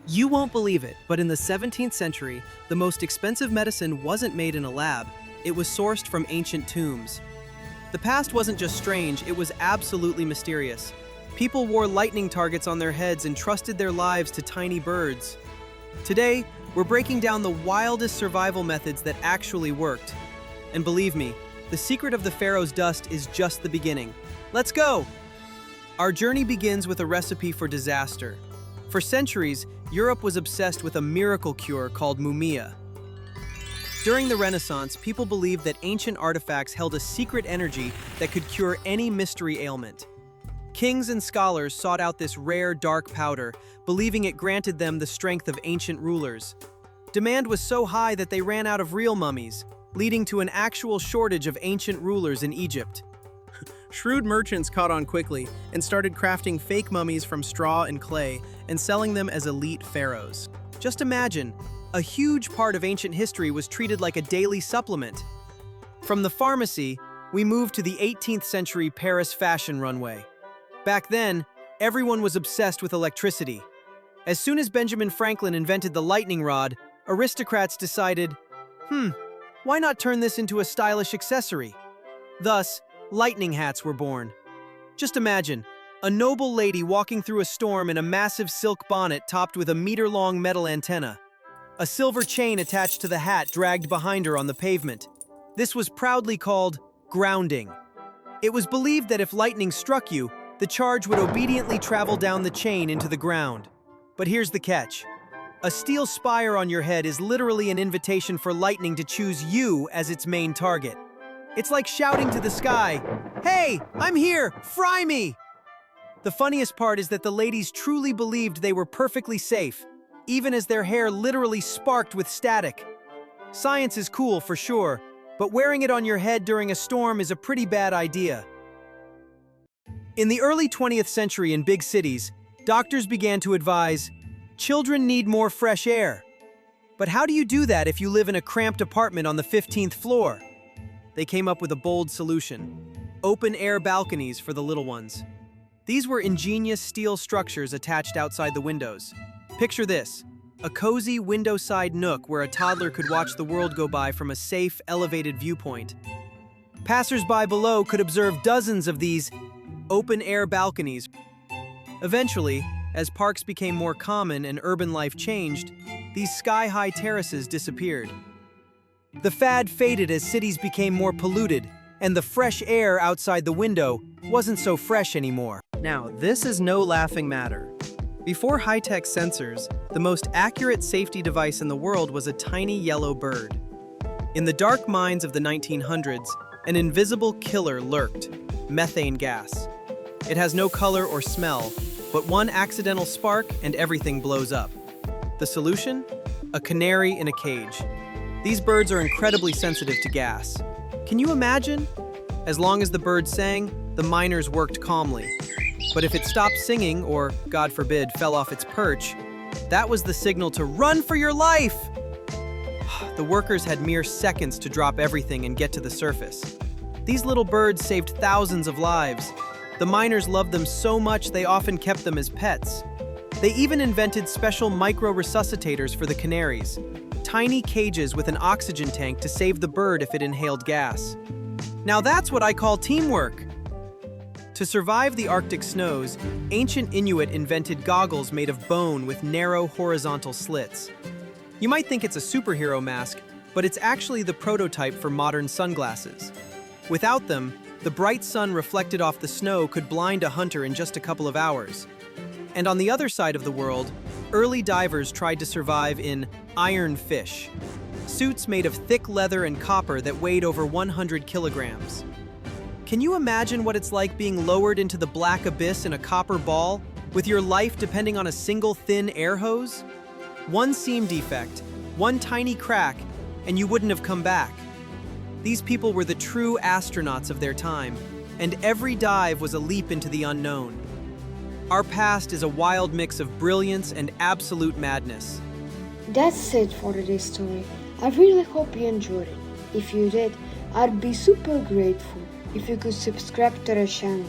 You won't believe it, but in the 17th century, the most expensive medicine wasn't made in a lab. It was sourced from ancient tombs. The past wasn't just strange, it was absolutely mysterious. People wore lightning targets on their heads and trusted their lives to tiny birds. Today, we're breaking down the wildest survival methods that actually worked. And believe me, the secret of the Pharaoh's Dust is just the beginning. Let's go! Our journey begins with a recipe for disaster. For centuries, Europe was obsessed with a miracle cure called mumia. During the Renaissance, people believed that ancient artifacts held a secret energy that could cure any mystery ailment. Kings and scholars sought out this rare, dark powder, believing it granted them the strength of ancient rulers. Demand was so high that they ran out of real mummies, leading to an actual shortage of ancient rulers in Egypt. Shrewd merchants caught on quickly and started crafting fake mummies from straw and clay and selling them as elite pharaohs. Just imagine, a huge part of ancient history was treated like a daily supplement. From the pharmacy, we moved to the 18th century Paris fashion runway. Back then, everyone was obsessed with electricity. As soon as Benjamin Franklin invented the lightning rod, aristocrats decided, why not turn this into a stylish accessory? Thus, lightning hats were born. Just imagine, a noble lady walking through a storm in a massive silk bonnet topped with a meter-long metal antenna. A silver chain attached to the hat dragged behind her on the pavement. This was proudly called grounding. It was believed that if lightning struck you, the charge would obediently travel down the chain into the ground. But here's the catch. A steel spire on your head is literally an invitation for lightning to choose you as its main target. It's like shouting to the sky, "Hey, I'm here, fry me!" The funniest part is that the ladies truly believed they were perfectly safe, even as their hair literally sparked with static. Science is cool for sure, but wearing it on your head during a storm is a pretty bad idea. In the early 20th century in big cities, doctors began to advise, children need more fresh air. But how do you do that if you live in a cramped apartment on the 15th floor? They came up with a bold solution: open-air balconies for the little ones. These were ingenious steel structures attached outside the windows. Picture this, a cozy window-side nook where a toddler could watch the world go by from a safe, elevated viewpoint. Passers-by below could observe dozens of these open-air balconies. Eventually, as parks became more common and urban life changed, these sky-high terraces disappeared. The fad faded as cities became more polluted, and the fresh air outside the window wasn't so fresh anymore. Now, this is no laughing matter. Before high-tech sensors, the most accurate safety device in the world was a tiny yellow bird. In the dark mines of the 1900s, an invisible killer lurked: methane gas. It has no color or smell, but one accidental spark and everything blows up. The solution? A canary in a cage. These birds are incredibly sensitive to gas. Can you imagine? As long as the bird sang, the miners worked calmly. But if it stopped singing, or, God forbid, fell off its perch, that was the signal to run for your life! The workers had mere seconds to drop everything and get to the surface. These little birds saved thousands of lives. The miners loved them so much they often kept them as pets. They even invented special micro-resuscitators for the canaries, tiny cages with an oxygen tank to save the bird if it inhaled gas. Now that's what I call teamwork! To survive the Arctic snows, ancient Inuit invented goggles made of bone with narrow horizontal slits. You might think it's a superhero mask, but it's actually the prototype for modern sunglasses. Without them, the bright sun reflected off the snow could blind a hunter in just a couple of hours. And on the other side of the world, early divers tried to survive in iron fish, suits made of thick leather and copper that weighed over 100 kilograms. Can you imagine what it's like being lowered into the black abyss in a copper ball, with your life depending on a single thin air hose? One seam defect, one tiny crack, and you wouldn't have come back. These people were the true astronauts of their time, and every dive was a leap into the unknown. Our past is a wild mix of brilliance and absolute madness. That's it for today's story. I really hope you enjoyed it. If you did, I'd be super grateful if you could subscribe to the channel.